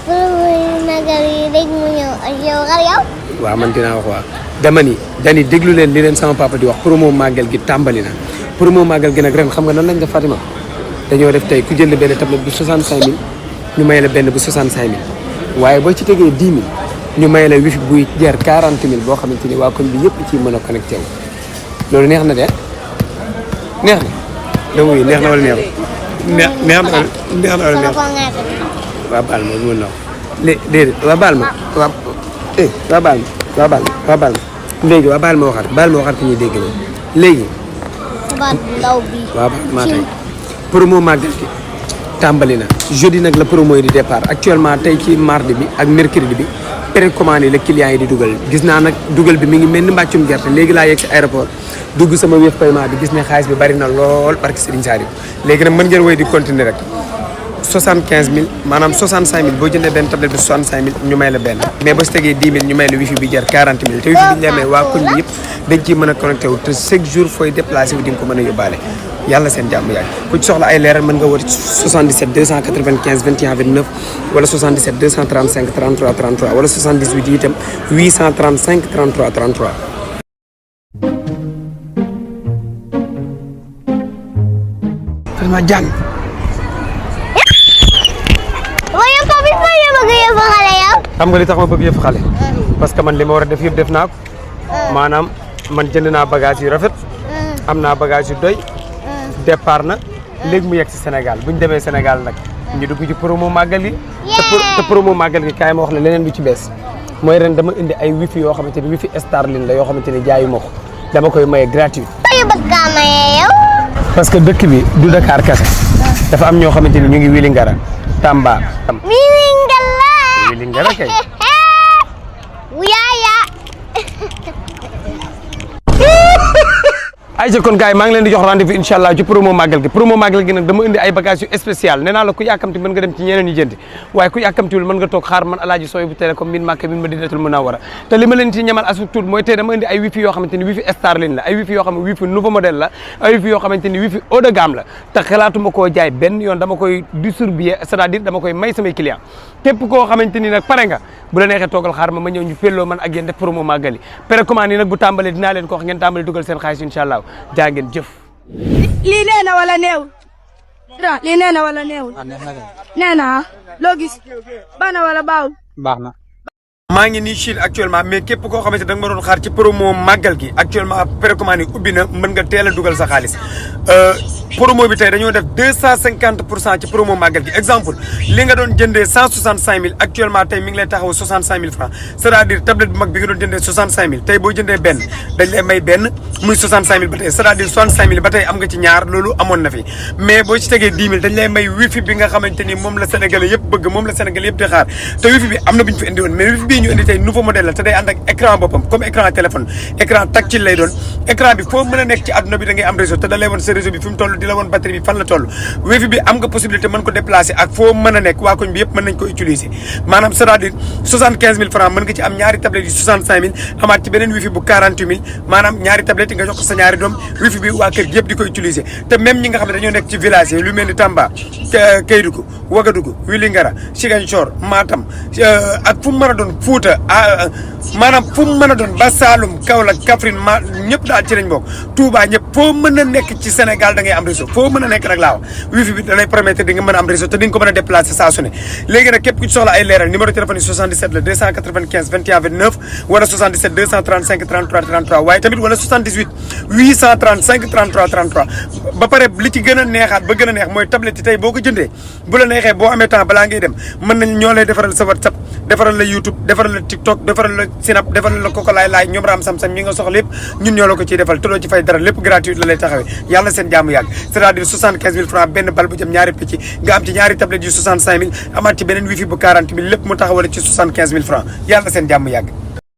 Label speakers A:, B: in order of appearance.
A: magal yi léegi mu ñëw ak yow xar yow.
B: waaw man dinaa wax waaw dama ni dani déglu leen li leen sama papa di wax promo màggal gi tàmbali na promo màggal gi nag ren xam nga nan lañ def Fatima dañoo def tey ku jënd benn tablette bu 65000 ñu may la benn bu 65000 waaye boo ci tegee 10 000 ñu may la wifi buy jar 40 000 boo xamante ni waa koñ bi yëpp ciy mën a connecté wu loolu neex na de neex na dama yi neex na wala neexul neex na wala neexul waa baal ma mën na wax déedéet waa baal ma waa baal ma léegi waa baal ma waxaat ki ñuy dégg na léegi
A: baat ndaw bi
B: waaw maa tey promo màggal gi tàmbali na jeudi nag la promo yi di départ actuellement tey ci mardi bi ak mercredi bi précommande yi la clients yi di dugal gis naa nag dugal bi mi ngi mel ni mbàccum gerte léegi laa yegg si aéroport dugg sama wéef paiement bi gis ne xaalis bi bari na lool barke Serigne Saliou léegi nag mën ngeen woy di continuer rek 75000 maanaam 65000 boo jëndee benn tablette bi 65000 ñu may la benn mais boo si tegee 10 000 ñu may la wifi bi jar 40 000 te wifi bi ñu la may waa koñ bi yëpp dañ ciy mën a connecté wu te chaque jour fooy déplacé wu di nga ko mën a yóbbaale yàlla seen jàmm yàgg ku ci soxla ay leeral mën nga woote 77 295 21 29 wala 77 235 33 33 wala 78 itam 835 33 33. vraiment jàng. xam nga li tax ma bëgg yëf xale parce que man li ma war a def yëpp def naa ko maanaam man jënd naa bagage yu rafet am naa bagage yu doy départ na léegi mu yegg si Sénégal bu ñu demee Sénégal nag ñu dugg ci promo màggal yi te promo màggal gi kaay ma wax la leneen lu ci bees mooy ren dama indi ay wifi yoo xamante ni wifi Starlink la yoo xamante ni jaayu ma ko dama koy maye gratuit parce que dëkk bi du Dakar kese dafa am ñoo xamante ni ñu ngi Vélingara Tamba Vélingara kay ayca kon gars yi maa ngi leen di jox rendez-vous incha allah ci promo màggal gi nag dama indi ay bagages yu spécial nee naa la ku yàkkamti mën nga dem ci ñeneen ñu jëndi waaye ku yàkkamtiwul mën nga toog xaar man alaaji sooy bu télécom min màkk min Madinatul Munawwara te li ma leen ci ñamal asu tuut mooy tey dama indi ay wifi yoo xamante ni wifi Starlink la ay wifi yoo xam ne wifi nouveau modèle la ay wifi yoo xamante ni wifi haut de gamme la te xalaatuma koo jaay benn yoon dama koy distribuer c'est-à-dire dama koy may samay client képp koo xamante ni nag pare nga bu la neexee toogal xaar ma ñëw ñu pelloo man ak yéen def promo màggal yi précommande yi nag bu tàmbalee dinaa leen ko wax ngeen tàmbalee dugal seen xaalis incha allah jaa ngeen jëf
C: lii nee na wala neewul lii nee na wala neewul nee na loo gis baax na wala baawul
B: baax na maa ngi nii Chine actuellement mais képp koo xamante da nga ma doon xaar ci promo màggal gi actuellement précommande yi ubbi na mën nga teel a dugal sa xaalis promo bi tey dañoo def 250% ci promo màggal gi exemple li nga doon jëndee 165000 actuellement tey mi ngi lay taxaw 65000 francs c'est-à-dire tablette bu mag bi nga doon jëndee 65000 tey boo jëndee benn dañ lay may benn muy 65000 ba tey c'est-à-dire 65000 ba tey am nga ci ñaar loolu amoon na fi mais boo ci tegee 10 000 dañ lay may wifi bi nga xamante ni moom la Sénégalais yëpp bëgg moom la Sénégalais yëpp di xaar te wifi bi am na bu ñu fi indi woon mais wifi bii ñu indi tey nouveau modèle la te day ànd ak écran boppam comme écran téléphone écran tactile lay doon écran bi foo mën a nekk ci àdduna bi da ngay am réseau te da lay woon sa réseau bi fi mu toll di la woon batterie bi fan la toll wifi bi am nga possibilité mën ko déplacer ak foo mën a nekk waa koñ bi yëpp mën nañ ko utiliser maanaam c'est-à-dire 75000 francs mën nga ci am ñaari tablettes yu 65000 amaat ci beneen wifi bu 48000 maanaam ñaari tablettes yi nga jox ko sa ñaari doom wifi bi waa kër gi yëpp di ko utiliser te même ñi nga xam ne dañoo nekk ci village yi lu mel ni Tamba Kédougou Ouagadougou Vélingara Ziguinchor Matam ak fu mu mën a doon Fouta maanaam fu mu mën a doon ba Saloum Kaolack Kaffrine ñëpp daal ci lañ bokk Touba ñëpp foo mën a nekk ci Sénégal da ngay am réseau foo mën a nekk nag laa wax wifi bi da lay permettre di nga mën a am réseau te di nga ko mën a déplacer saa su ne léegi nag képp ku ci soxla ay leeral numéro téléphone yi 77 la 295 21 29 wala 77 235 33 33 waaye tamit wala 78 835 33 33 ba pare li ci gën a neexaat ba gën a neex mooy tablette yi tey boo ko jëndee bu la neexee boo amee temps balaa ngay dem mën nañ ñoo lay defaral sa WhatsApp defaral la YouTube defaral la TikTok defaral la Snap defaral la Koko laay ñoom raam sam-sam ñi nga soxla lépp ñun ñoo la ko ciy defal te doo ci fay dara lépp gratuit la lay taxawee yàlla seen jaamu yàgg c'est-à-dire 75000 francs benn bal bu jëm ñaari picc nga am ci ñaari tablette yu 65000 amaat ci beneen wifi bu 40000 lépp mu taxawale ci 75000 francs yàlla seen jaamu yàgg